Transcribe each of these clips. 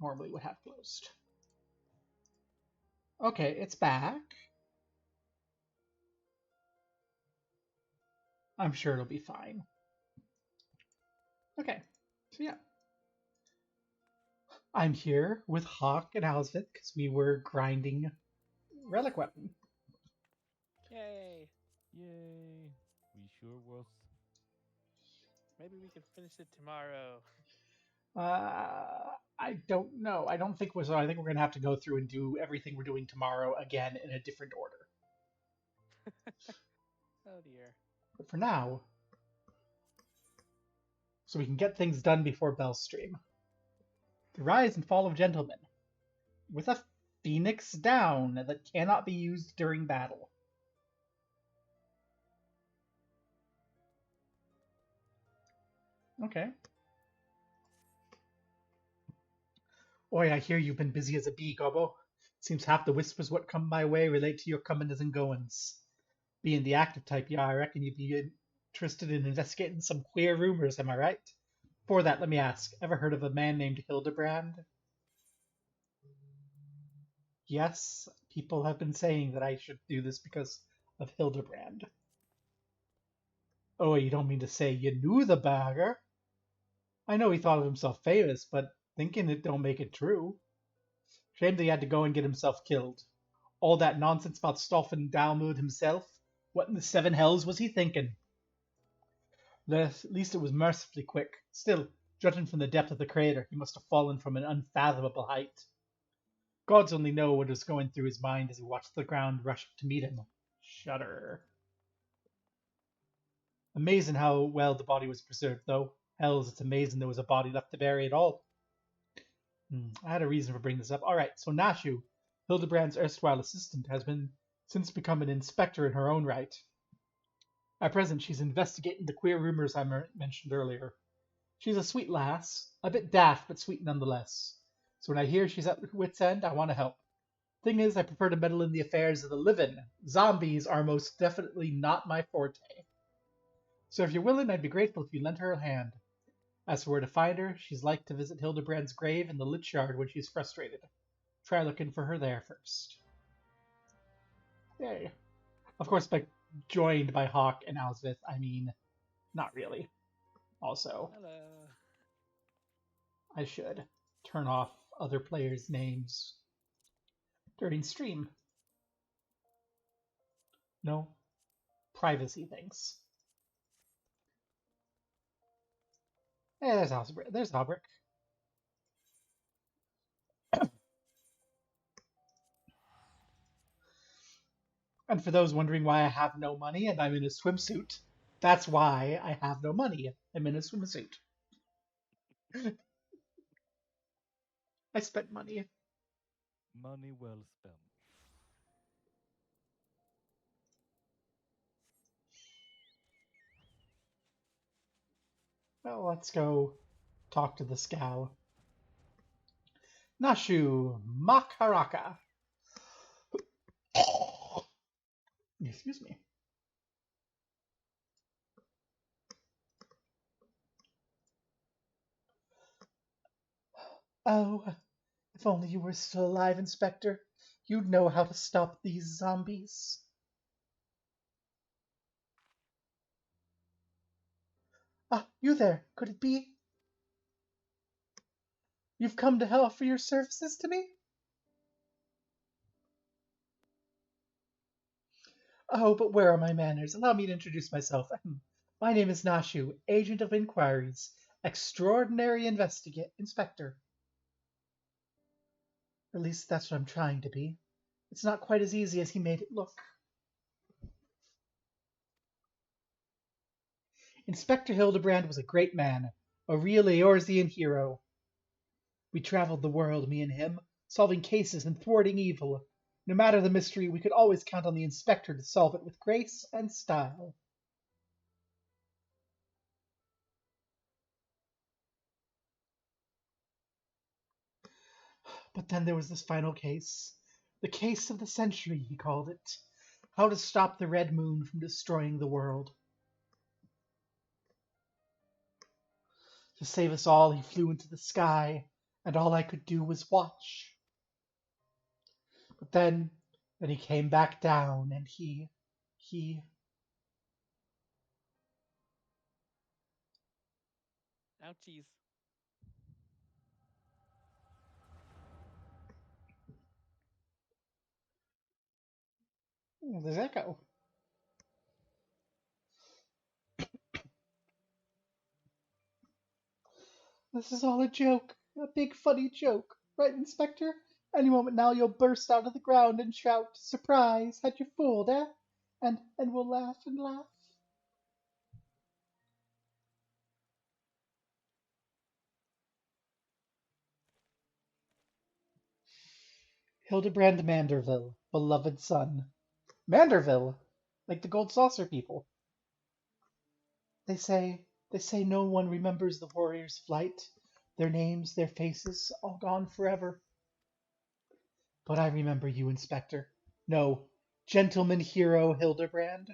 normally would have closed. Okay, it's back. I'm sure it'll be fine. Okay, so yeah. I'm here with Hawk and Owlsvith because we were grinding Relic Weapon. Yay! Yay! We sure was. Maybe we can finish it tomorrow. I don't know. I don't think so. I think we're gonna have to go through and do everything we're doing tomorrow again in a different order. Oh dear. But for now, so we can get things done before Bell's stream. The rise and fall of gentlemen, with a phoenix down that cannot be used during battle. Okay. Oi, I hear you've been busy as a bee, Gobbo. Seems half the whispers what come my way relate to your comings and goings. Being the active type, yeah, I reckon you'd be interested in investigating some queer rumors, am I right? Before that, let me ask, ever heard of a man named Hildebrand? Yes, people have been saying that I should do this because of Hildebrand. Oh, you don't mean to say you knew the bagger? I know he thought of himself famous, but thinking it don't make it true. Shame that he had to go and get himself killed. All that nonsense about Stolfin Dalmud himself? What in the seven hells was he thinking? At least it was mercifully quick. Still, judging from the depth of the crater, he must have fallen from an unfathomable height. Gods only know what was going through his mind as he watched the ground rush to meet him. Shudder. Amazing how well the body was preserved, though. Hells, it's amazing there was a body left to bury at all. I had a reason for bringing this up. Alright, so Nashu, Hildebrand's erstwhile assistant, has since become an inspector in her own right. At present, she's investigating the queer rumors I mentioned earlier. She's a sweet lass, a bit daft, but sweet nonetheless. So when I hear she's at her wit's end, I want to help. Thing is, I prefer to meddle in the affairs of the living. Zombies are most definitely not my forte. So if you're willing, I'd be grateful if you lent her a hand. As for where to find her, she's like to visit Hildebrand's grave in the Lich Yard when she's frustrated. Try looking for her there first. Yay. Of course, by joined by Hawk and Owlsvith, I mean, not really. Also, Hello. I should turn off other players' names during stream. No privacy things. Hey, there's Albrecht. And for those wondering why I have no money and I'm in a swimsuit, that's why I have no money. I'm in a swimsuit. I spent money. Money well spent. Well, let's go talk to the scow. Nashu Makaraka. Excuse me. Oh, if only you were still alive, Inspector. You'd know how to stop these zombies. Ah, you there. Could it be? You've come to hell for your services to me? Oh, but where are my manners? Allow me to introduce myself. My name is Nashu, Agent of Inquiries, Extraordinary Inspector. At least that's what I'm trying to be. It's not quite as easy as he made it look. Inspector Hildebrand was a great man, a real Eorzean hero. We traveled the world, me and him, solving cases and thwarting evil. No matter the mystery, we could always count on the inspector to solve it with grace and style. But then there was this final case. The case of the century, he called it. How to stop the Red Moon from destroying the world. To save us all, he flew into the sky, and all I could do was watch. But then he came back down, and he. Ouchies. Oh, there's Echo. This is all a joke, a big funny joke, right, Inspector? Any moment now you'll burst out of the ground and shout, "Surprise! Had you fooled, eh?" And we'll laugh and laugh. Hildebrand Manderville, beloved son. Manderville, like the Gold Saucer people. They say no one remembers the warrior's flight. Their names, their faces, all gone forever. But I remember you, Inspector. No, gentleman hero Hildebrand.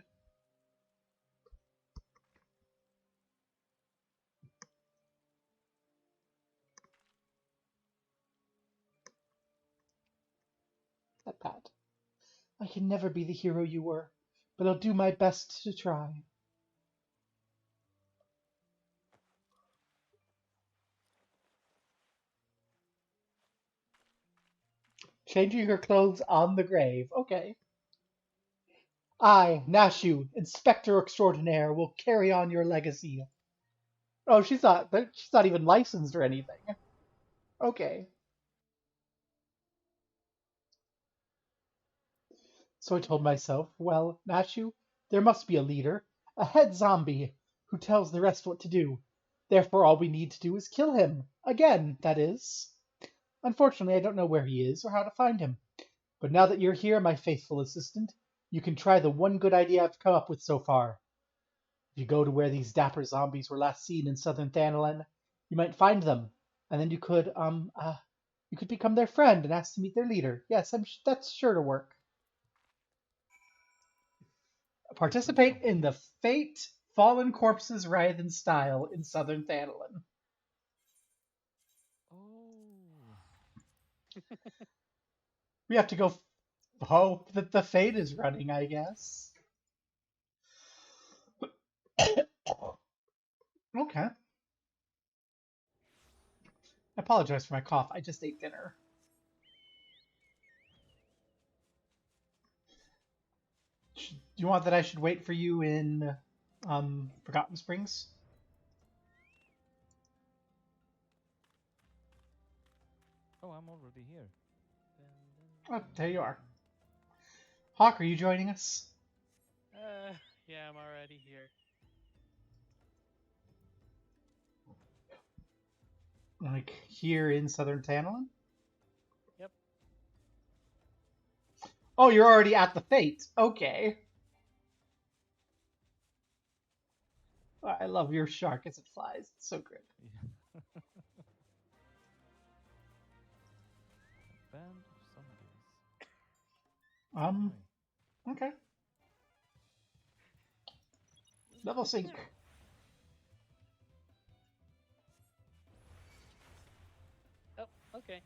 That Pat. I can never be the hero you were, but I'll do my best to try. Changing her clothes on the grave. Okay. I, Nashu, Inspector Extraordinaire, will carry on your legacy. Oh, she's not even licensed or anything. Okay. So I told myself, well, Nashu, there must be a leader, a head zombie, who tells the rest what to do. Therefore, all we need to do is kill him. Again, that is. Unfortunately, I don't know where he is or how to find him. But now that you're here, my faithful assistant, you can try the one good idea I've come up with so far. If you go to where these dapper zombies were last seen in southern Thanalan, you might find them, and then you could become their friend and ask to meet their leader. Yes, that's sure to work. Participate in the Fate Fallen Corpses Writhe in Style in southern Thanalan. Oh. We have to go hope that the Fate is running, I guess. Okay. I apologize for my cough. I just ate dinner. Do you want that I should wait for you in Forgotten Springs? Oh, I'm already here. Oh, there you are. Hawk, are you joining us? Yeah, I'm already here. Like here in southern Thanalan? Yep. Oh, you're already at the Fate. Okay. I love your shark as it flies. It's so good. Yeah. A band of zombies. Um, Why? okay. Level sync. Oh, okay.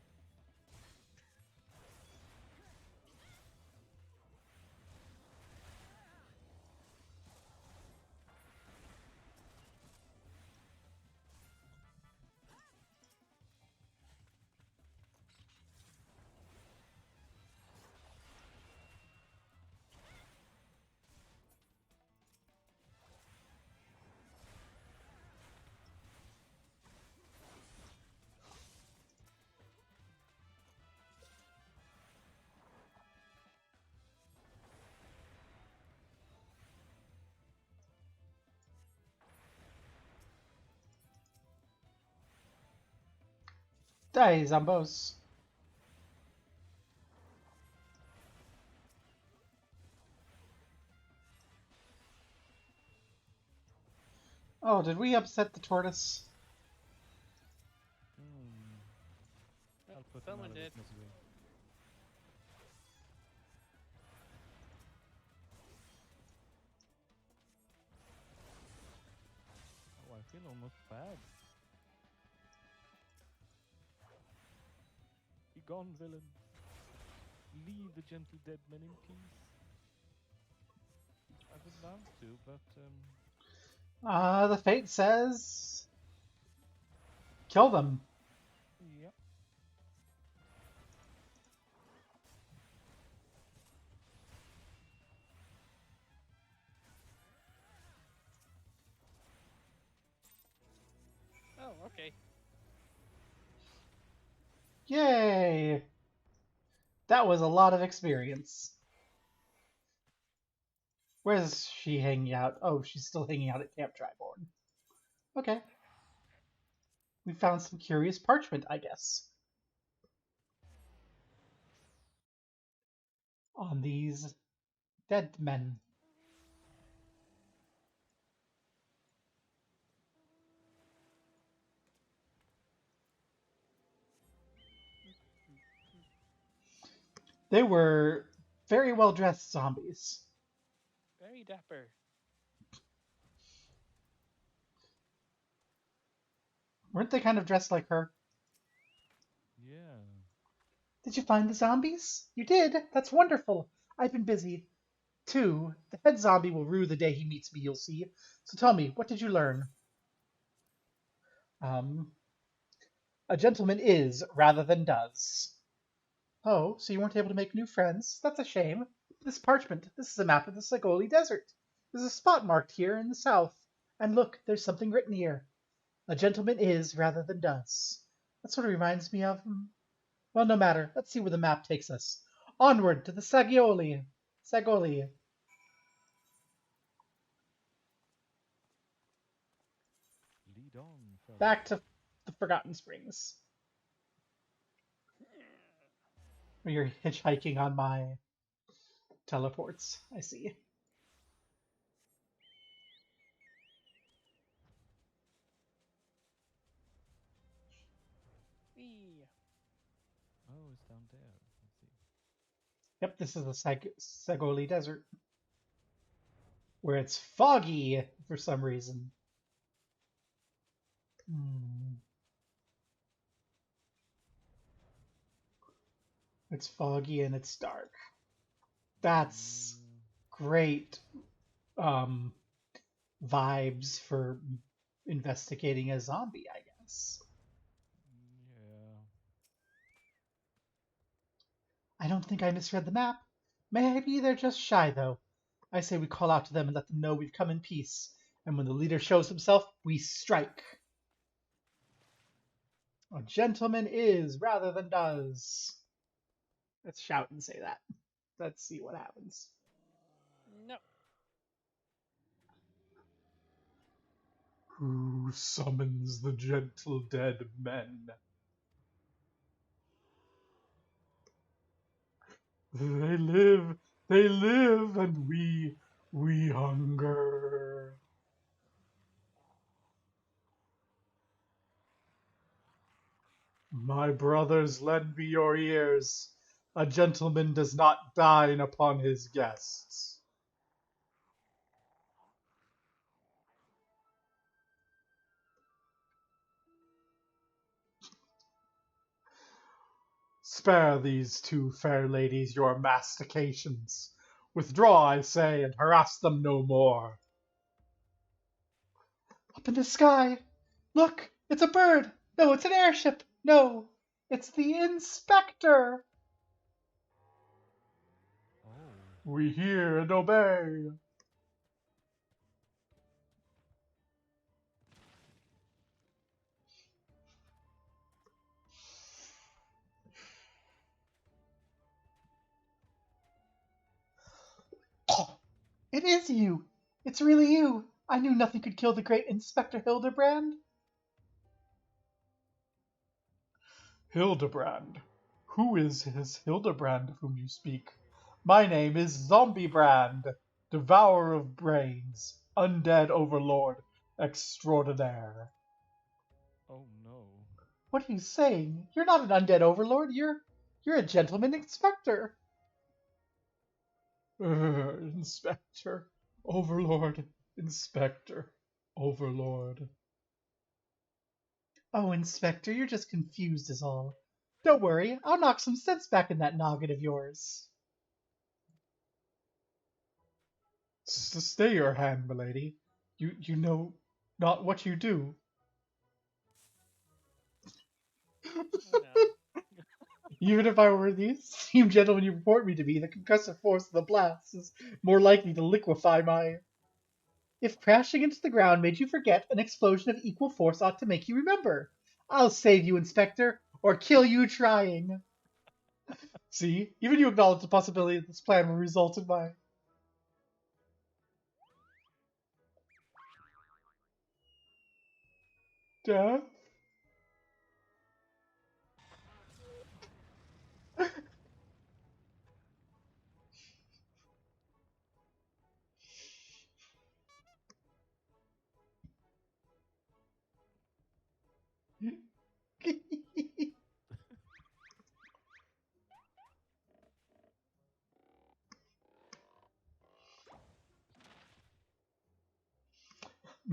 Die, Zambos. Oh, did we upset the tortoise? Hmm. I'll put them Someone out of did. his misery. Oh, I feel almost bad. gone, villain. Leave the gentle dead men in peace. I would love to, but The fate says kill them. Yep. Oh, okay. Yay! That was a lot of experience. Where's she hanging out? Oh, she's still hanging out at Camp Dryborn. Okay. We found some curious parchment, I guess. On these dead men. They were very well dressed zombies. Very dapper. Weren't they kind of dressed like her? yeah. Did you find the zombies? You did? That's wonderful. I've been busy. Too. The head zombie will rue the day he meets me, you'll see. So tell me, what did you learn? A gentleman is rather than does. Oh, so you weren't able to make new friends? That's a shame. This parchment, this is a map of the Sagoli Desert. There's a spot marked here in the south. And look, there's something written here. A gentleman is rather than does. That sort of reminds me of... Well, no matter. Let's see where the map takes us. Onward to the Sagoli. Sagoli. Lead on, fella. Back to the Forgotten Springs. Where you're hitchhiking on my teleports. I see. Wee. Oh, it's down there. Let's see. Yep, this is the Sagoli Desert. Where it's foggy for some reason. It's foggy and it's dark. That's great vibes for investigating a zombie, I guess. Yeah. I don't think I misread the map. Maybe they're just shy, though. I say we call out to them and let them know we've come in peace. And when the leader shows himself, we strike. A gentleman is rather than does. Let's shout and say that. Let's see what happens. No. Who summons the gentle dead men? They live, and we hunger. My brothers, lend me your ears. A gentleman does not dine upon his guests. Spare these two fair ladies your mastications. Withdraw, I say, and harass them no more. Up in the sky! Look! It's a bird! No, it's an airship! No! It's the inspector! Oh. We hear and obey. It is you! It's really you! I knew nothing could kill the great Inspector Hildebrand. Hildebrand? Who is his Hildebrand of whom you speak? My name is Zombiebrand, devourer of brains, undead overlord extraordinaire. Oh no. What are you saying? You're not an undead overlord. You're a gentleman inspector. Inspector, overlord, inspector, overlord. Oh, Inspector, you're just confused is all. Don't worry, I'll knock some sense back in that noggin of yours. Stay your hand, milady. You know not what you do. I know. Even if I were the esteemed gentleman you report me to be, the concussive force of the blast is more likely to liquefy my. If crashing into the ground made you forget, an explosion of equal force ought to make you remember. I'll save you, Inspector, or kill you trying. See, even you acknowledge the possibility that this plan will result in my death.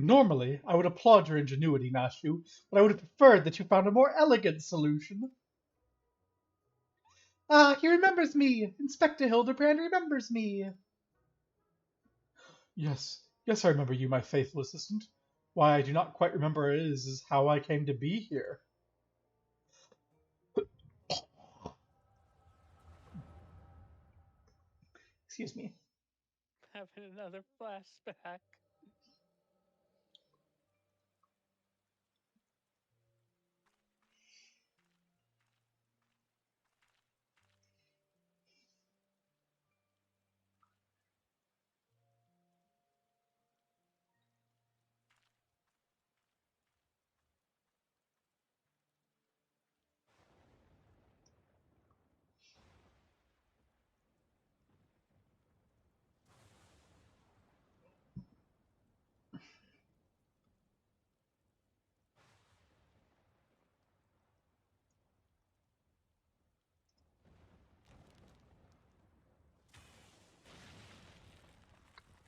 Normally, I would applaud your ingenuity, Nashu, but I would have preferred that you found a more elegant solution. Ah, he remembers me! Inspector Hildebrand remembers me! Yes, I remember you, my faithful assistant. Why I do not quite remember is how I came to be here. Excuse me. Having another flashback.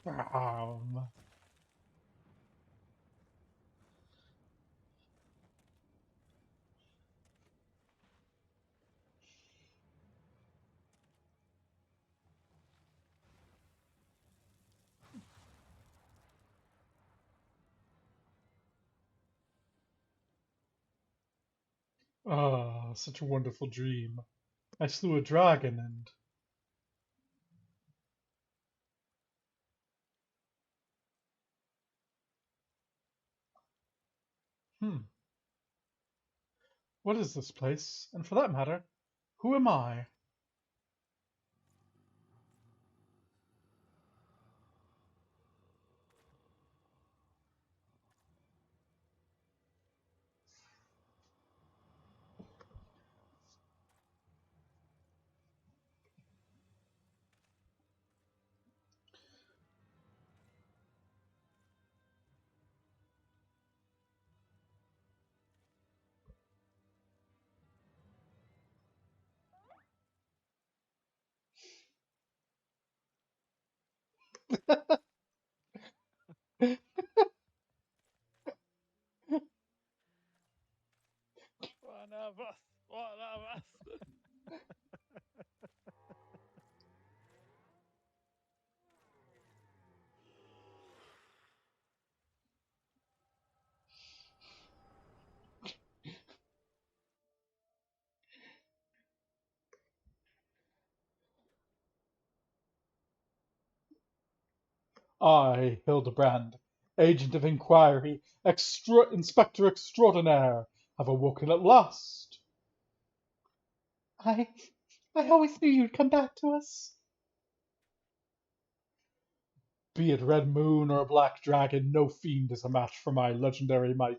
Um, such a wonderful dream. I slew a dragon and. Hmm, what is this place? And for that matter, who am I? One of us. One of us. I, Hildebrand, agent of inquiry, inspector extraordinaire, have awoken at last. I, I always knew you'd come back to us. Be it Red Moon or Black Dragon, no fiend is a match for my legendary might.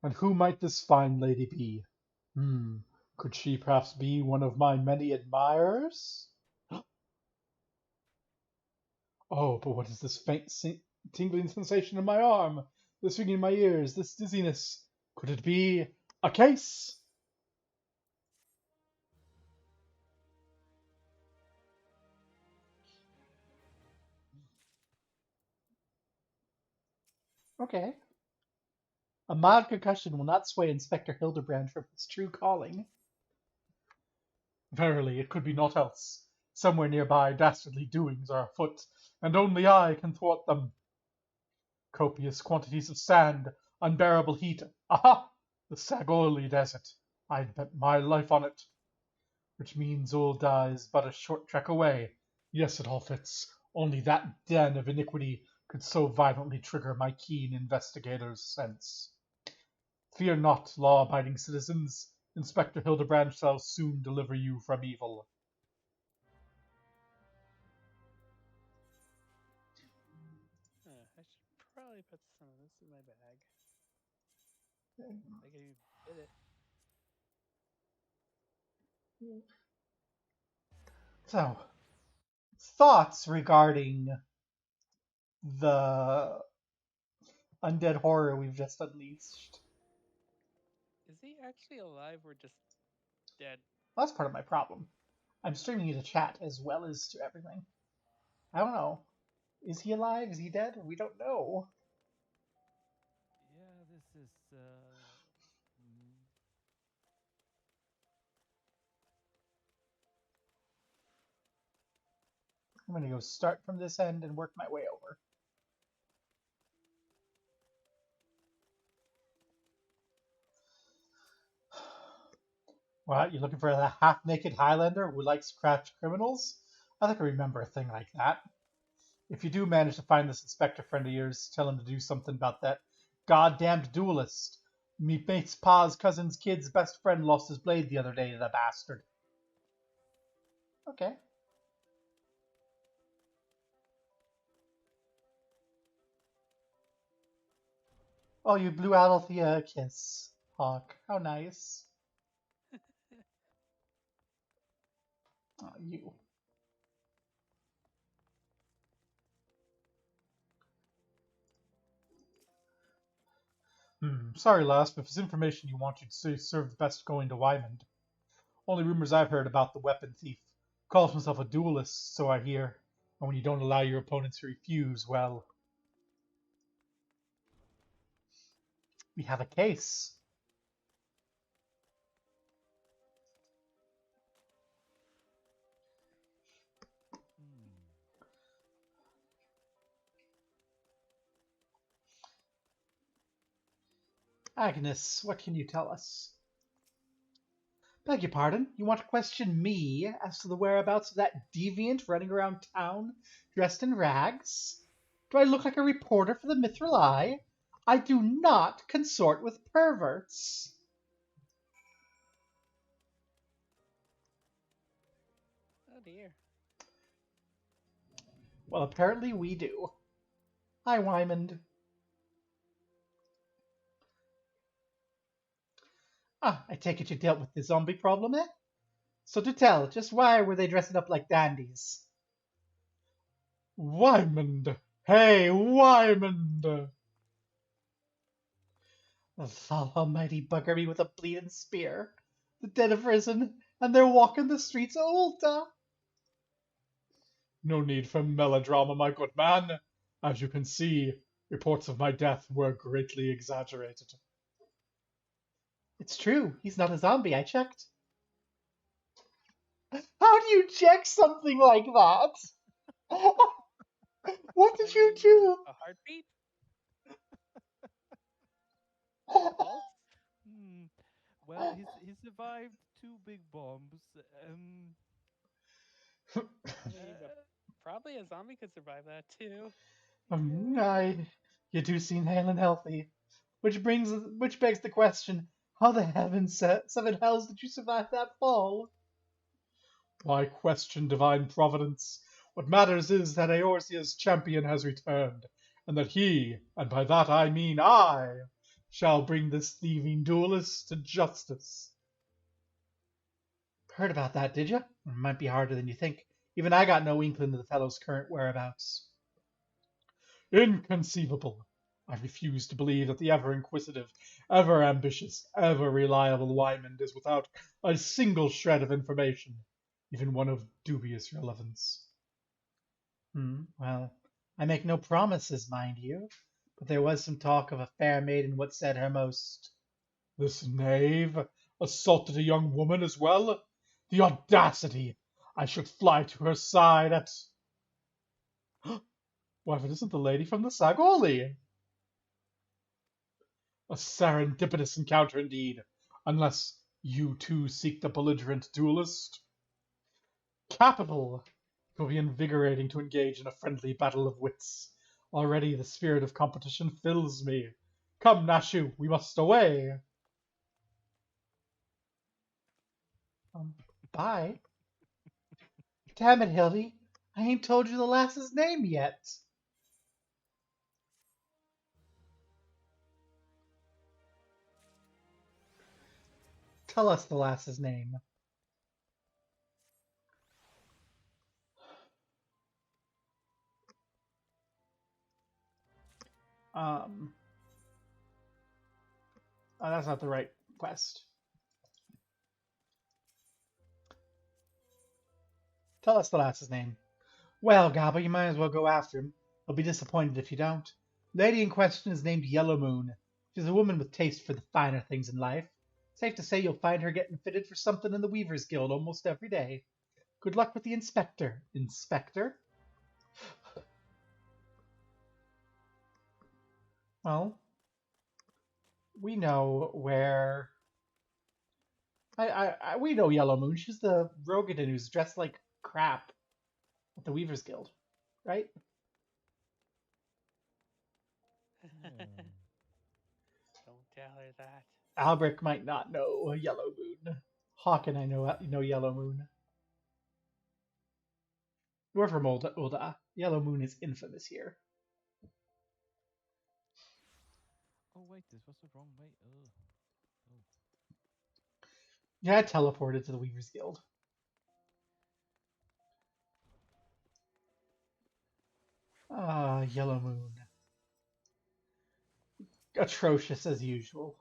And who might this fine lady be? Hmm, could she perhaps be one of my many admirers? Oh, but what is this faint tingling sensation in my arm? This ringing in my ears, this dizziness? Could it be a case? Okay. A mild concussion will not sway Inspector Hildebrand from his true calling. Verily, it could be naught else. Somewhere nearby, dastardly doings are afoot, and only I can thwart them. Copious quantities of sand, unbearable heat. Aha! The Sagoli Desert. I'd bet my life on it. Which means Ul'dah is but a short trek away. Yes, it all fits. Only that den of iniquity could so violently trigger my keen investigator's sense. Fear not, law-abiding citizens. Inspector Hildebrand shall soon deliver you from evil. I should probably put some of this in my bag. I think I did it. So, thoughts regarding the undead horror we've just unleashed? Is he actually alive or just dead? Well, that's part of my problem. I'm streaming you to chat as well as to everything. I don't know. Is he alive? Is he dead? We don't know. Yeah, this is. I'm going to go start from this end and work my way over. What? You looking for a half-naked Highlander who likes craft criminals? I think I remember a thing like that. If you do manage to find this inspector friend of yours, tell him to do something about that goddamned duelist. Me mate's pa's cousin's kid's best friend lost his blade the other day, the bastard. Okay. Oh, you blew out Althea a kiss, Hawk. How nice. Oh, you. Sorry, lass, but if it's information you want, you'd say served best going to Wymond. Only rumors I've heard about the weapon thief. Calls himself a duelist, so I hear. And when you don't allow your opponents to refuse, well, we have a case. Agnes, what can you tell us? Beg your pardon, you want to question me as to the whereabouts of that deviant running around town dressed in rags? Do I look like a reporter for the Mithril Eye? I do not consort with perverts. Oh dear. Well, apparently we do. Hi, Wymond. Ah, I take it you dealt with the zombie problem, eh? So to tell, just why were they dressing up like dandies? Wymond! Hey, Wymond! The almighty bugger me with a bleeding spear. The dead have risen, and they're walking the streets of Ul'dah. No need for melodrama, my good man. As you can see, reports of my death were greatly exaggerated. It's true, he's not a zombie, I checked. How do you check something like that? What did you do? A heartbeat? Pulse? Well, he survived 2 big bombs. Probably a zombie could survive that too. You do seem hale and healthy. Which begs the question, how the heavens, seven hells did you survive that fall? Why question divine providence? What matters is that Eorzea's champion has returned, and that he, and by that I mean I, shall bring this thieving duelist to justice. Heard about that, did you? It might be harder than you think. Even I got no inkling of the fellow's current whereabouts. Inconceivable. I refuse to believe that the ever-inquisitive, ever-ambitious, ever-reliable Wymond is without a single shred of information, even one of dubious relevance. Well, I make no promises, mind you, but there was some talk of a fair maiden what said her most. This knave assaulted a young woman as well? The audacity! I should fly to her side at... Why, if it isn't the lady from the Sagoli! A serendipitous encounter indeed, unless you too seek the belligerent duelist. Capital! It will be invigorating to engage in a friendly battle of wits. Already the spirit of competition fills me. Come, Nashu, we must away. Bye. Damn it, Hildy. I ain't told you the lass's name yet. Tell us the lass's name. Oh, that's not the right quest. Tell us the lass's name. Well, Gabba, you might as well go after him. He'll be disappointed if you don't. The lady in question is named Yellow Moon. She's a woman with taste for the finer things in life. Safe to say you'll find her getting fitted for something in the Weaver's Guild almost every day. Good luck with the inspector. Inspector? Well, we know where... we know Yellow Moon. She's the Rogadin who's dressed like crap at the Weaver's Guild, right? Don't tell her that. Albrecht might not know Yellow Moon. Hawk and I know Yellow Moon. We're from Ulda. Yellow Moon is infamous here. Oh wait, this was the wrong way. Oh. Yeah, I teleported to the Weaver's Guild. Ah, Yellow Moon. Atrocious as usual.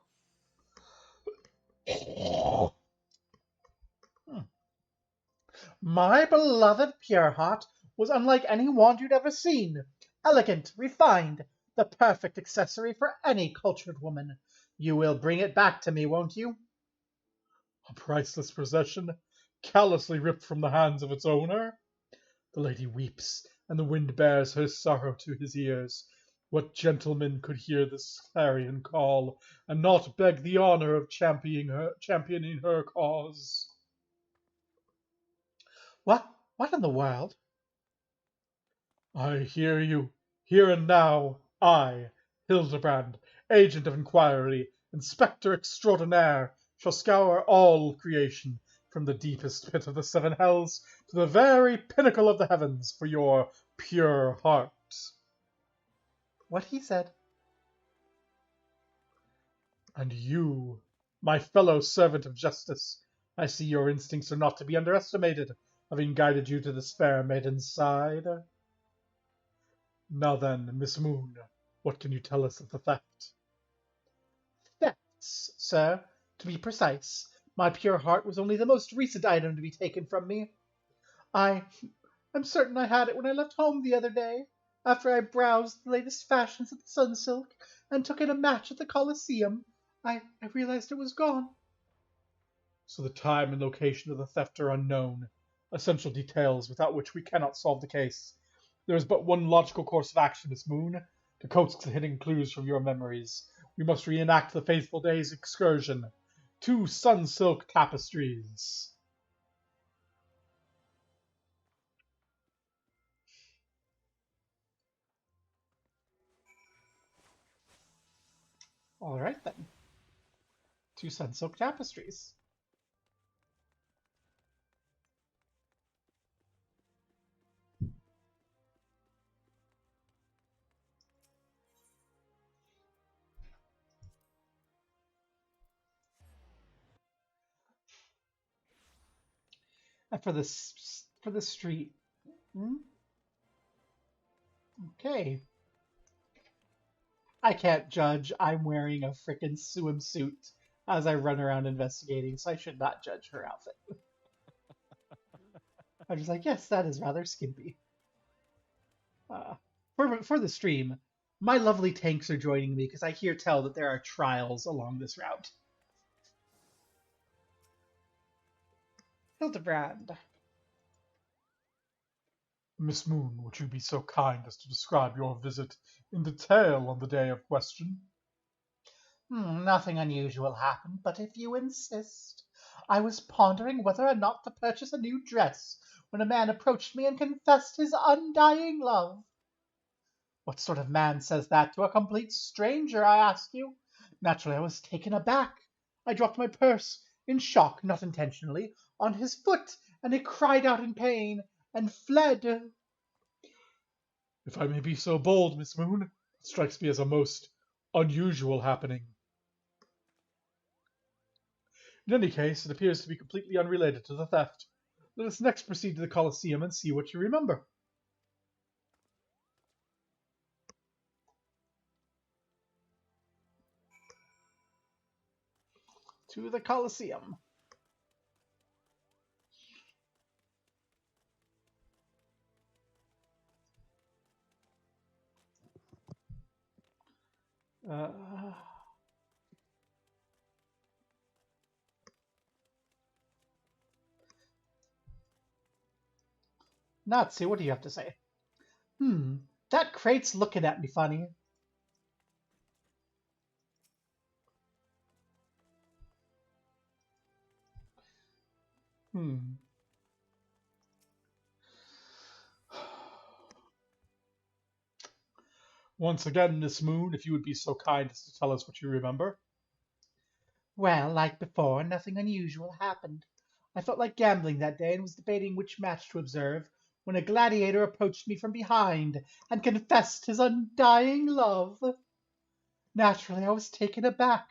My beloved Pureheart was unlike any wand you'd ever seen. Elegant, refined, the perfect accessory for any cultured woman. You will bring it back to me, won't you? A priceless possession, callously ripped from the hands of its owner. The lady weeps, and the wind bears her sorrow to his ears. What gentleman could hear this clarion call, and not beg the honor of championing her cause? What in the world? I hear you, here and now. I, Hildebrand, agent of inquiry, inspector extraordinaire, shall scour all creation, from the deepest pit of the seven hells to the very pinnacle of the heavens, for your pure heart. What he said. And you, my fellow servant of justice, I see your instincts are not to be underestimated, having guided you to this fair maiden's side. Now then, Miss Moon, what can you tell us of the theft? Thefts, sir, to be precise. My pure heart was only the most recent item to be taken from me. I'm certain I had it when I left home the other day, after I browsed the latest fashions at the Sunsilk and took in a match at the Colosseum. I realized it was gone. So the time and location of the theft are unknown, essential details without which we cannot solve the case. There is but one logical course of action, Miss Moon, to coax the hidden clues from your memories. We must reenact the faithful day's excursion. 2 Sunsilk tapestries. All right then. 2 Sunsilk tapestries. And for the street. Okay. I can't judge. I'm wearing a frickin' swimsuit as I run around investigating, so I should not judge her outfit. I'm just like, yes, that is rather skimpy. For the stream, My lovely tanks are joining me because I hear tell that there are trials along this route. Hildebrand. Miss Moon, would you be so kind as to describe your visit in detail on the day of question? Nothing unusual happened, but if you insist. I was pondering whether or not to purchase a new dress when a man approached me and confessed his undying love. What sort of man says that to a complete stranger, I ask you? Naturally, I was taken aback. I dropped my purse, in shock, not intentionally, on his foot, and he cried out in pain and fled. If I may be so bold, Miss Moon, it strikes me as a most unusual happening. In any case, it appears to be completely unrelated to the theft. Let us next proceed to the Colosseum and see what you remember. To the Colosseum. Nazi, what do you have to say? That crate's looking at me funny. Once again, Miss Moon, if you would be so kind as to tell us what you remember. Well, like before, nothing unusual happened. I felt like gambling that day and was debating which match to observe when a gladiator approached me from behind and confessed his undying love. Naturally, I was taken aback.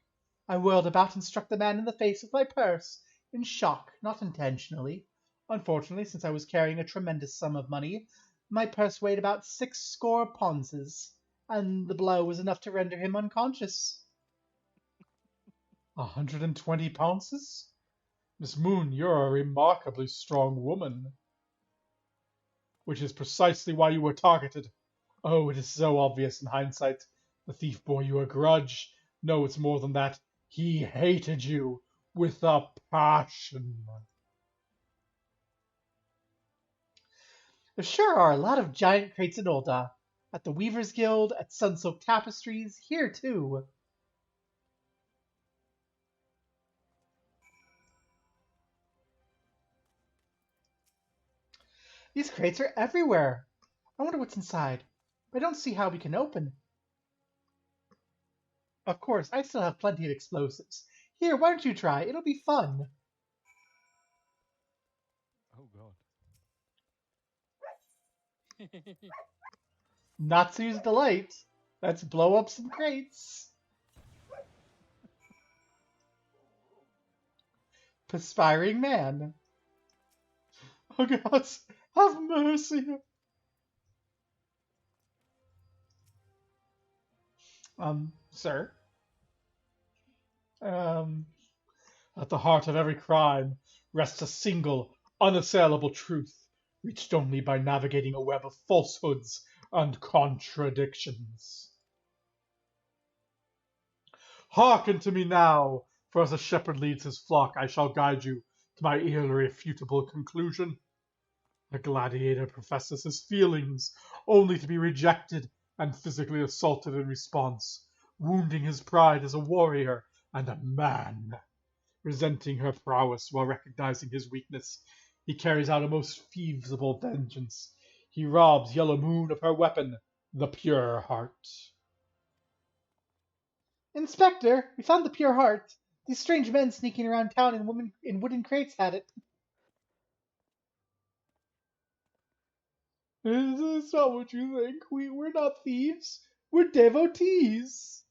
I whirled about and struck the man in the face with my purse, in shock, not intentionally. Unfortunately, since I was carrying a tremendous sum of money, my purse weighed about 60 ponces, and the blow was enough to render him unconscious. 120 pounces? Miss Moon, you're a remarkably strong woman. Which is precisely why you were targeted. Oh, it is so obvious in hindsight. The thief bore you a grudge. No, it's more than that. He hated you with a passion. There sure are a lot of giant crates in Ul'dah. At the Weavers Guild, at Sun-Soaked Tapestries, here too. These crates are everywhere. I wonder what's inside. I don't see how we can open. Of course, I still have plenty of explosives. Here, why don't you try? It'll be fun. Oh god. Natsu's delight. Let's blow up some crates. Perspiring man. Oh, God, have mercy. Sir? At the heart of every crime rests a single, unassailable truth, reached only by navigating a web of falsehoods and contradictions. Hearken to me now, for as a shepherd leads his flock, I shall guide you to my irrefutable conclusion. A gladiator professes his feelings, only to be rejected and physically assaulted in response, wounding his pride as a warrior and a man. Resenting her prowess while recognizing his weakness, he carries out a most feasible vengeance. He robs Yellow Moon of her weapon, the pure heart. Inspector, we found the pure heart. These strange men sneaking around town in wooden crates had it. It's not what you think. We're not thieves. We're devotees.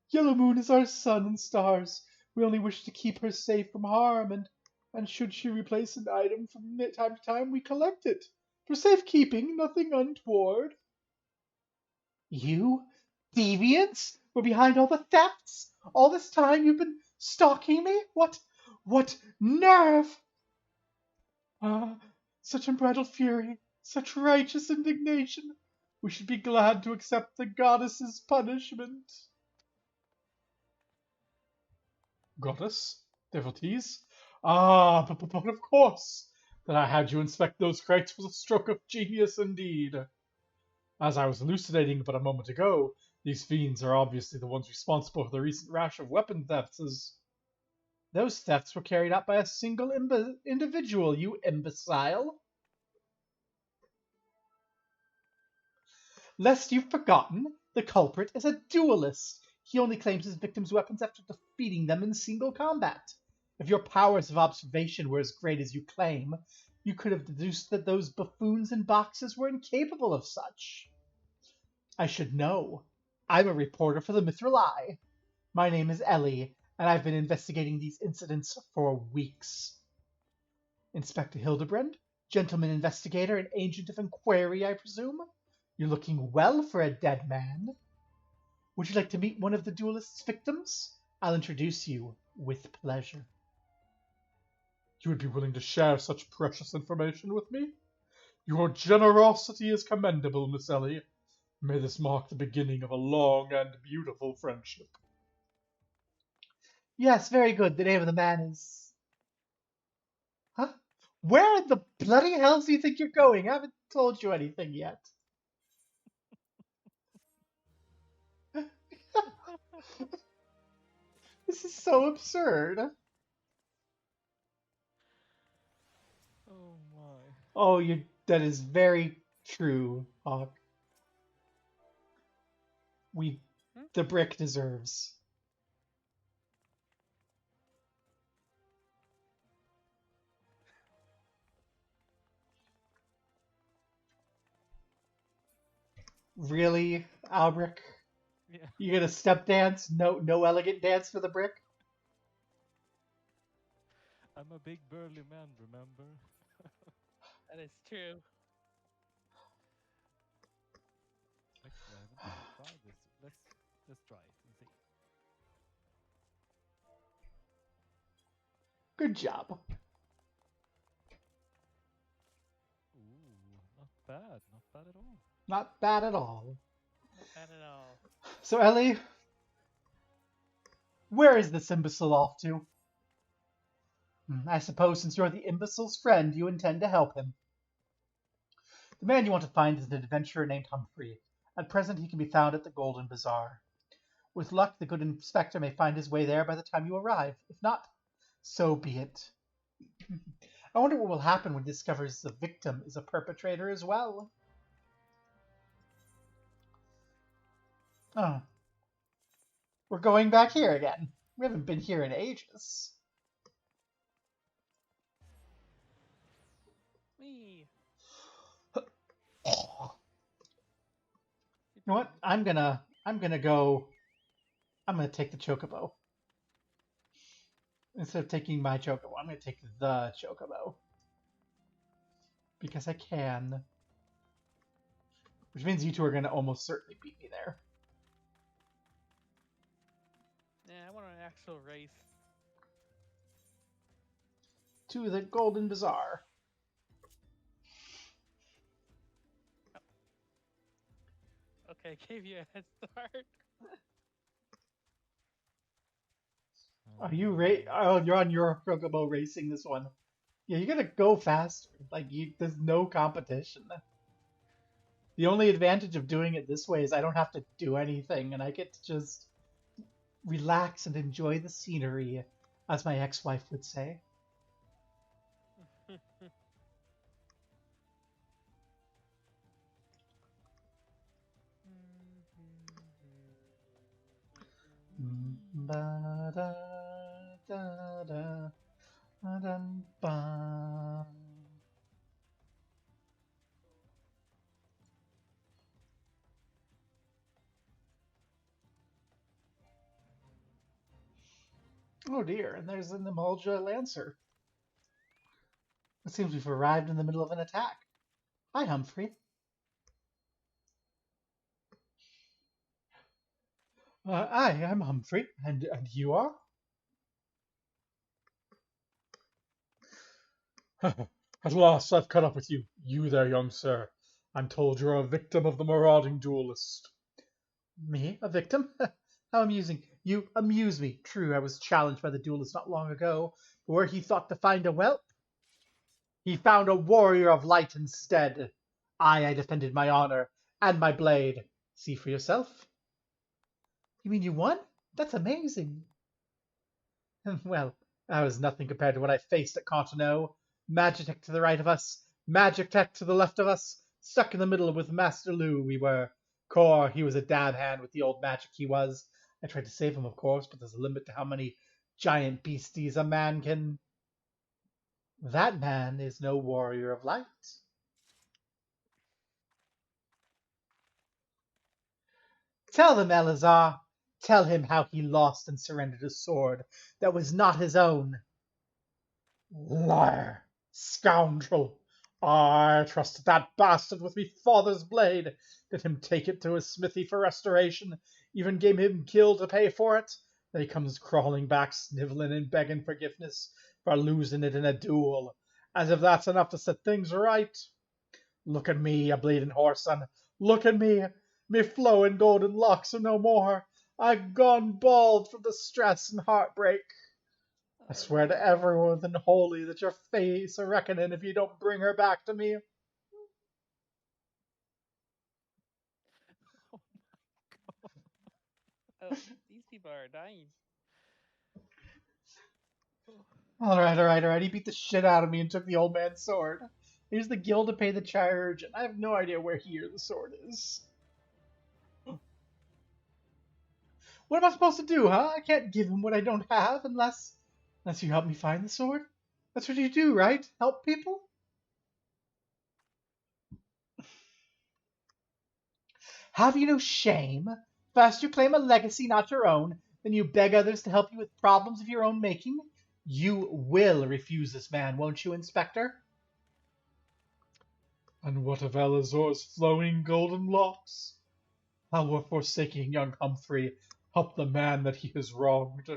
Yellow Moon is our sun and stars. We only wish to keep her safe from harm, and should she replace an item from time to time, we collect it. For safekeeping, nothing untoward. You? Deviants? Were behind all the thefts? All this time you've been stalking me? What nerve? Ah, such unbridled fury, such righteous indignation. We should be glad to accept the goddess's punishment. Goddess? Devotees? Ah, but of course. That I had you inspect those crates was a stroke of genius indeed. As I was elucidating but a moment ago, these fiends are obviously the ones responsible for the recent rash of weapon thefts. Those thefts were carried out by a single individual, you imbecile. Lest you've forgotten, the culprit is a duelist. He only claims his victims' weapons after defeating them in single combat. If your powers of observation were as great as you claim, you could have deduced that those buffoons in boxes were incapable of such. I should know. I'm a reporter for the Mithril Eye. My name is Ellie, and I've been investigating these incidents for weeks. Inspector Hildebrand, gentleman investigator and agent of inquiry, I presume? You're looking well for a dead man. Would you like to meet one of the duelist's victims? I'll introduce you with pleasure. You would be willing to share such precious information with me? Your generosity is commendable, Miss Ellie. May this mark the beginning of a long and beautiful friendship. Yes, very good. The name of the man is... Huh? Where the bloody hell do you think you're going? I haven't told you anything yet. This is so absurd. Oh my. Oh, that is very true, Hawk. The brick deserves. Really, Albrick? Yeah. You gonna step dance? No elegant dance for the brick? I'm a big burly man, remember? That is true. Actually, I haven't even tried this. Let's try it and see. Good job. Ooh, not bad. Not bad at all. Not bad at all. Not bad at all. So, Ellie, where is this imbecile off to? I suppose since you're the imbecile's friend, you intend to help him. The man you want to find is an adventurer named Humphrey. At present, he can be found at the Golden Bazaar. With luck, the good inspector may find his way there by the time you arrive. If not, so be it. I wonder what will happen when he discovers the victim is a perpetrator as well. Oh. We're going back here again. We haven't been here in ages. Me. You know what? I'm gonna take the chocobo. Instead of taking my chocobo, I'm gonna take the chocobo. Because I can. Which means you two are gonna almost certainly beat me there. Yeah, I want an actual race. To the Golden Bazaar. Okay, gave you a head start. Are you Oh, you're on your chocobo racing this one. Yeah, you're gonna go faster. Like there's no competition. The only advantage of doing it this way is I don't have to do anything, and I get to just relax and enjoy the scenery, as my ex-wife would say. Oh dear, and there's an Emulja Lancer. It seems we've arrived in the middle of an attack. Hi, Humphrey. I'm Humphrey, and you are? At last I've caught up with you. You there, young sir. I'm told you're a victim of the marauding duelist. Me? A victim? How amusing. You amuse me. True, I was challenged by the duelist not long ago, but where he thought to find a whelp, he found a warrior of light instead. I defended my honor and my blade. See for yourself. You mean you won? That's amazing. Well, that was nothing compared to what I faced at Contino. Magitech to the right of us, Magitech to the left of us, stuck in the middle with Master Lu we were. Core, he was a dab hand with the old magic he was. I tried to save him, of course, but there's a limit to how many giant beasties a man can... That man is no warrior of light. Tell them, Elazar. Tell him how he lost and surrendered a sword that was not his own. Liar! Scoundrel! I trusted that bastard with me father's blade. Did him take it to his smithy for restoration, even gave him kill to pay for it. Then he comes crawling back, sniveling and begging forgiveness for losing it in a duel, as if that's enough to set things right. Look at me, a bleeding whoreson. Look at me. Me flowing golden locks are no more. I've gone bald from distress and heartbreak. I swear to everyone within holy that your face a reckoning if you don't bring her back to me. Oh, these people are dying. Alright. He beat the shit out of me and took the old man's sword. Here's the guild to pay the charge, and I have no idea where he or the sword is. What am I supposed to do, huh? I can't give him what I don't have unless you help me find the sword. That's what you do, right? Help people? Have you no shame? First you claim a legacy not your own, then you beg others to help you with problems of your own making. You will refuse this man, won't you, Inspector? And what of Elazor's flowing golden locks? How will forsaking young Humphrey help the man that he has wronged?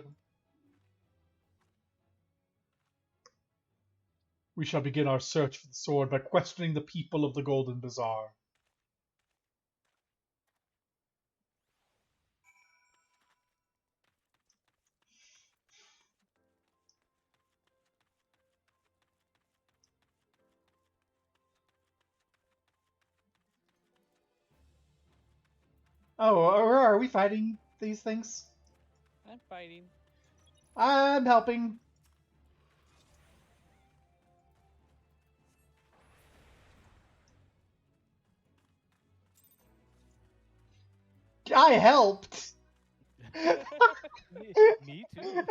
We shall begin our search for the sword by questioning the people of the Golden Bazaar. Oh, or are we fighting these things? I'm fighting. I'm helping. I helped. Me too.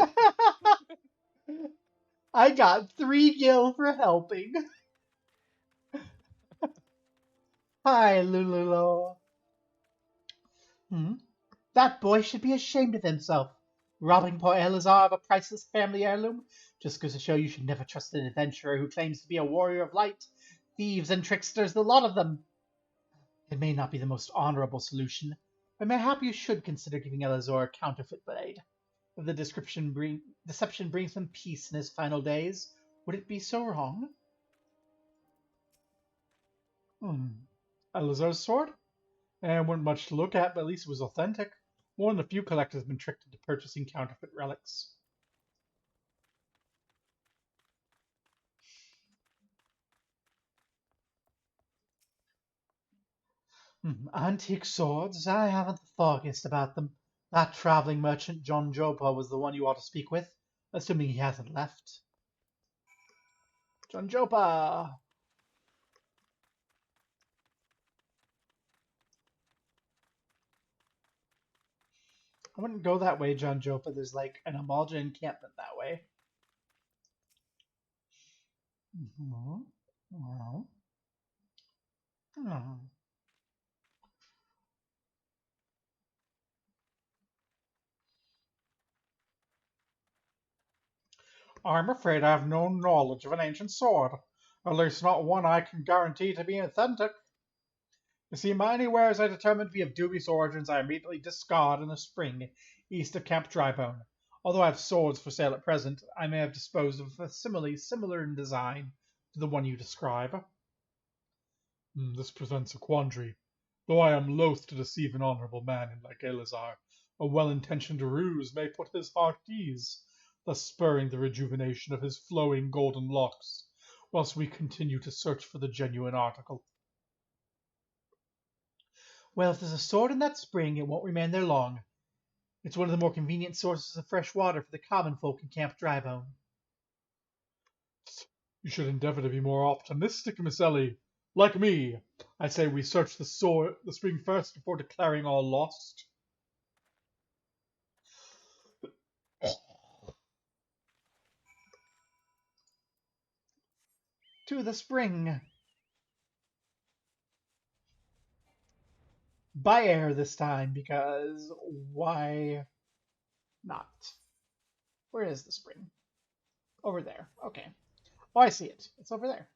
I got 3 gil for helping. Hi, Lululo. That boy should be ashamed of himself. Robbing poor Elazar of a priceless family heirloom just goes to show you should never trust an adventurer who claims to be a warrior of light. Thieves and tricksters, the lot of them. It may not be the most honorable solution, but mayhap you should consider giving Elazar a counterfeit blade. If the deception brings him peace in his final days, would it be so wrong? Elazar's sword? And wasn't much to look at, but at least it was authentic. More than a few collectors have been tricked into purchasing counterfeit relics. Antique swords? I haven't the foggiest about them. That traveling merchant John Jopa was the one you ought to speak with, assuming he hasn't left. John Jopa! I wouldn't go that way, John Jopa. There's like an Amalja encampment that way. I'm afraid I have no knowledge of an ancient sword, at least not one I can guarantee to be authentic. You see, many wares I determine to be of dubious origins I immediately discard in the spring, east of Camp Drybone. Although I have swords for sale at present, I may have disposed of a simile similar in design to the one you describe. This presents a quandary. Though I am loath to deceive an honorable man like Eleazar, a well-intentioned ruse may put his heart at ease, thus spurring the rejuvenation of his flowing golden locks, whilst we continue to search for the genuine article. Well, if there's a sword in that spring, it won't remain there long. It's one of the more convenient sources of fresh water for the common folk in Camp Drybone. You should endeavour to be more optimistic, Miss Ellie. Like me, I say we search the spring first before declaring all lost. To the spring. By air this time, because why not? Where is the spring? Over there. Okay. Oh, I see it. It's over there.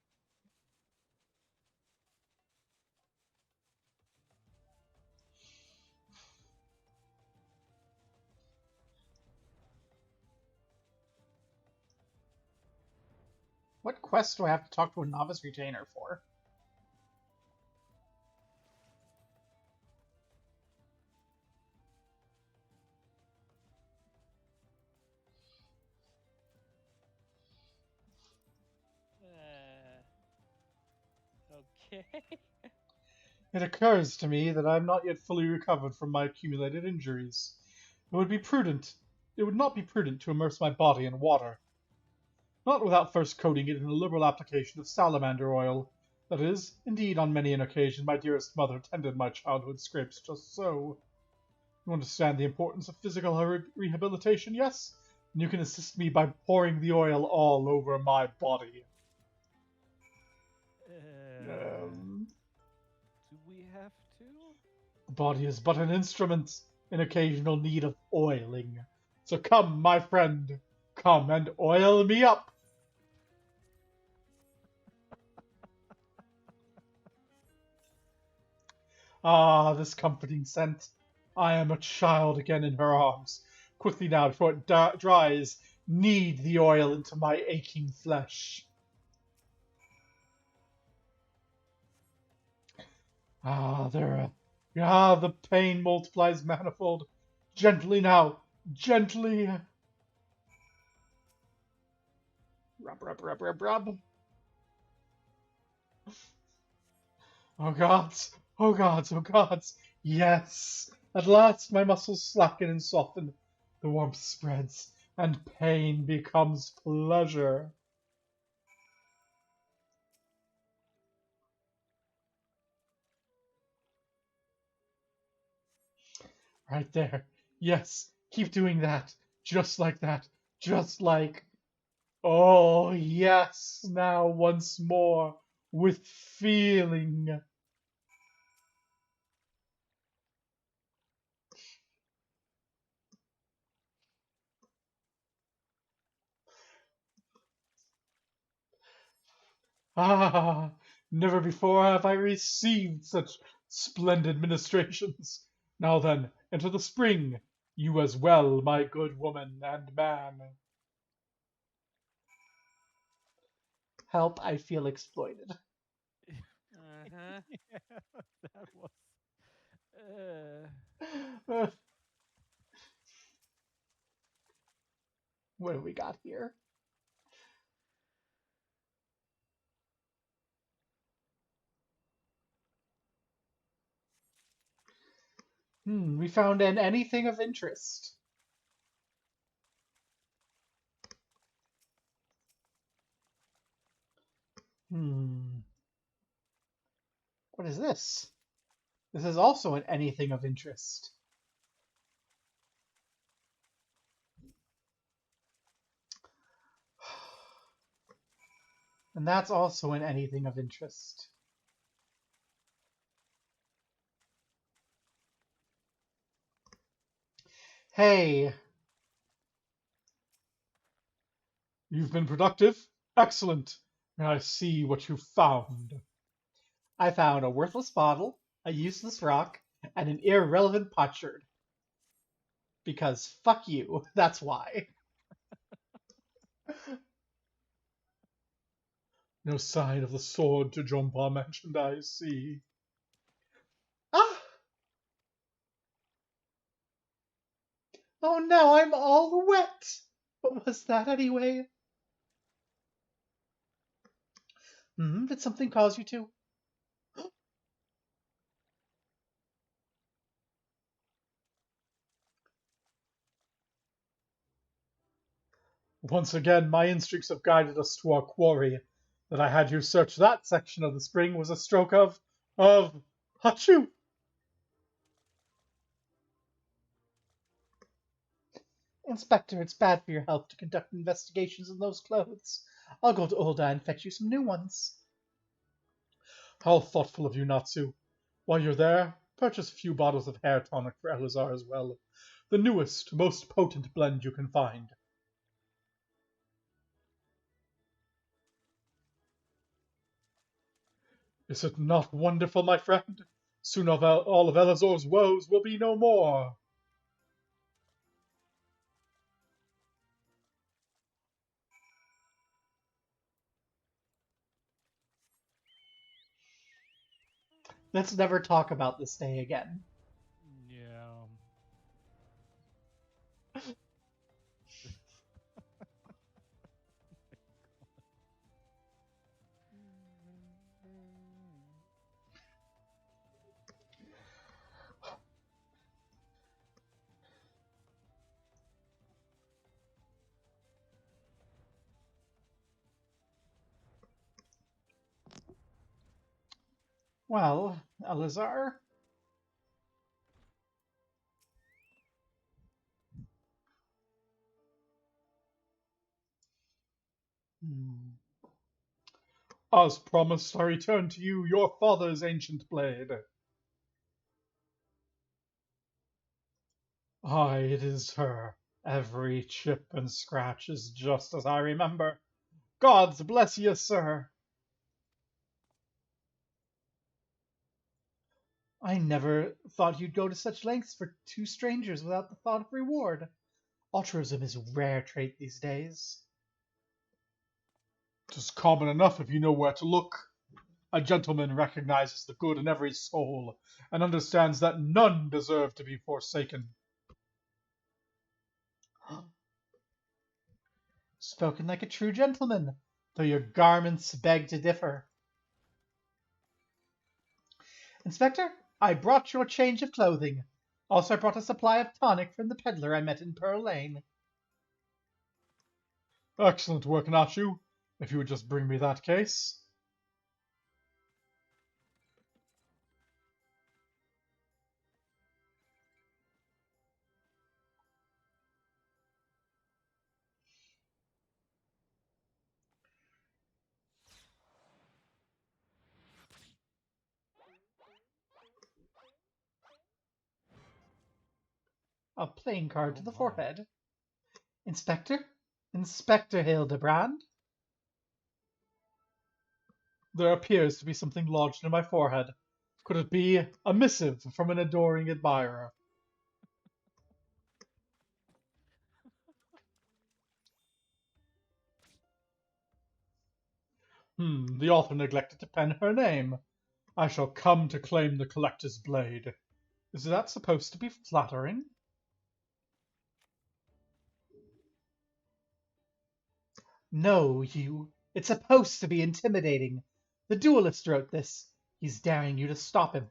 What quest do I have to talk to a novice retainer for? Okay. It occurs to me that I'm not yet fully recovered from my accumulated injuries. It would not be prudent to immerse my body in water. Not without first coating it in a liberal application of salamander oil. That is, indeed, on many an occasion my dearest mother tended my childhood scrapes just so. You understand the importance of physical rehabilitation, yes? And you can assist me by pouring the oil all over my body. Do we have to? The body is but an instrument in occasional need of oiling. So come, my friend, come and oil me up. Ah, this comforting scent. I am a child again in her arms. Quickly now, before it dries, knead the oil into my aching flesh. The pain multiplies manifold. Gently now, gently. Rub, rub, rub, rub, rub. Oh gods, oh gods, oh gods. Yes, at last my muscles slacken and soften. The warmth spreads, and pain becomes pleasure. Right there. Yes, keep doing that. Just like that. Just like. Oh, yes, now once more, with feeling. Ah, never before have I received such splendid ministrations. Now then, enter the spring, you as well, my good woman and man. Help, I feel exploited. Uh-huh. Yeah, that was. What do we got here? We found anything of interest. What is this? This is also an anything of interest. And that's also an anything of interest. Hey, You've been productive? Excellent. May I see what you found? I found a worthless bottle, a useless rock, and an irrelevant potsherd. Because fuck you, that's why. No sign of the sword to Jompa mentioned, I see. Ah! Oh no, I'm all wet! What was that anyway? Did something cause you to? Once again, my instincts have guided us to our quarry. That I had you search that section of the spring was a stroke of Hachu. Inspector, it's bad for your health to conduct investigations in those clothes. I'll go to Ulda and fetch you some new ones. How thoughtful of you, Natsu. While you're there, purchase a few bottles of hair tonic for Elazar as well. The newest, most potent blend you can find. Is it not wonderful, my friend? Soon all of Elazar's woes will be no more. Let's never talk about this day again. Yeah. Well, Elazar. As promised, I return to you your father's ancient blade. Aye, it is her. Every chip and scratch is just as I remember. Gods bless you, sir. I never thought you'd go to such lengths for two strangers without the thought of reward. Altruism is a rare trait these days. 'Tis common enough if you know where to look. A gentleman recognizes the good in every soul, and understands that none deserve to be forsaken. Spoken like a true gentleman, though your garments beg to differ. Inspector, I brought your change of clothing. Also, I brought a supply of tonic from the peddler I met in Pearl Lane. Excellent work, Nashu. If you would just bring me that case. A playing card to Oh the my. forehead. Inspector? Inspector Hildebrand? There appears to be something lodged in my forehead. Could it be a missive from an adoring admirer? The author neglected to pen her name. I shall come to claim the collector's blade. Is that supposed to be flattering? No, you. It's supposed to be intimidating. The duelist wrote this. He's daring you to stop him.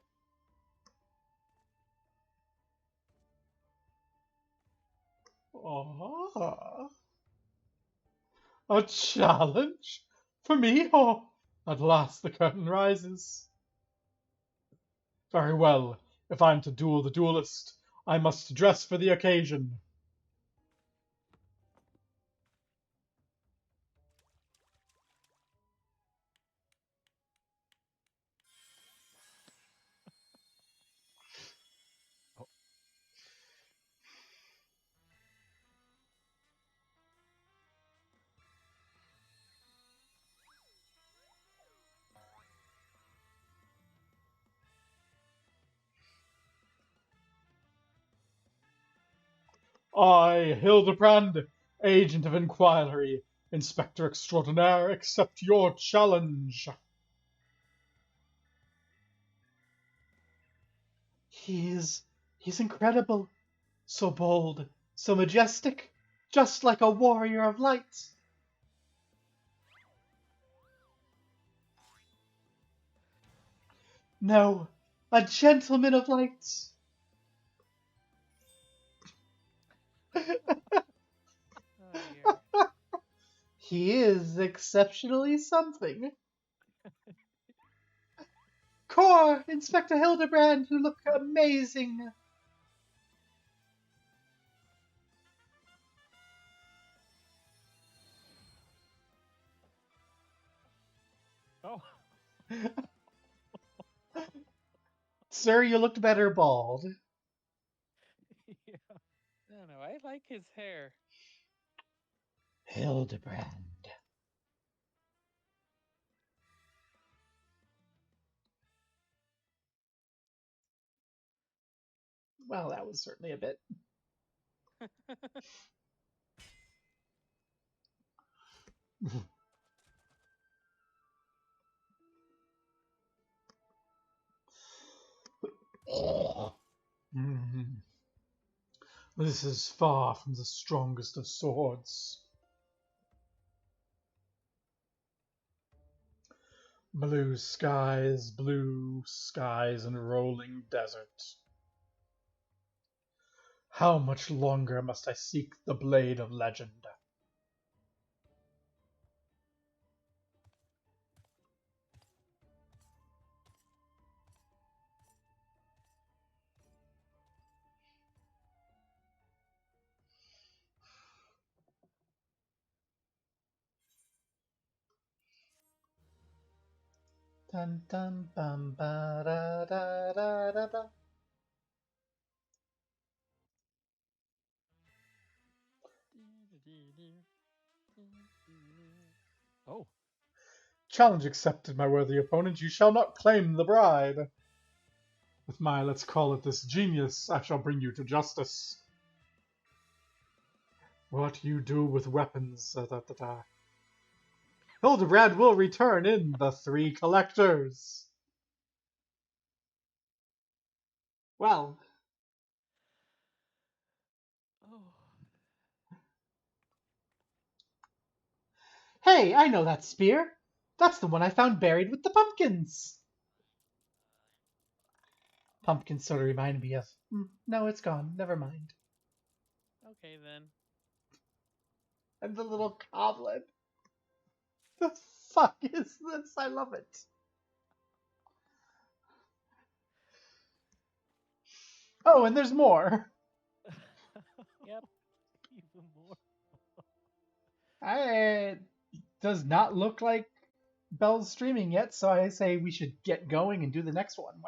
Ah, a challenge? For me? Oh, at last the curtain rises. Very well. If I'm to duel the duelist, I must dress for the occasion. Oh, I, Hildebrand, agent of inquiry, Inspector Extraordinaire, accept your challenge. He's incredible. So bold, so majestic, just like a warrior of light. No, a gentleman of light. Oh dear. He is exceptionally something. Core, Inspector Hildebrand, you look amazing. Oh. Sir, you looked better bald. Yeah. I don't know. I like his hair. Hildebrand. Well, that was certainly a bit. Mm. This is far from the strongest of swords. Blue skies, and rolling desert. How much longer must I seek the blade of legend? Dun dun bum ba da da da da da. Oh, Challenge accepted, my worthy opponent. You shall not claim the bride. With my, let's call it this genius, I shall bring you to justice. What you do with weapons, Hildebrand will return in the Three Collectors. Well, Oh. hey, I know that spear. That's the one I found buried with the pumpkins. Pumpkins sort of remind me of. No, it's gone. Never mind. Okay then. And the little goblin. The fuck is this? I love it. Oh, and there's more. Yep. Even more. It does not look like Bell's streaming yet, so I say we should get going and do the next one.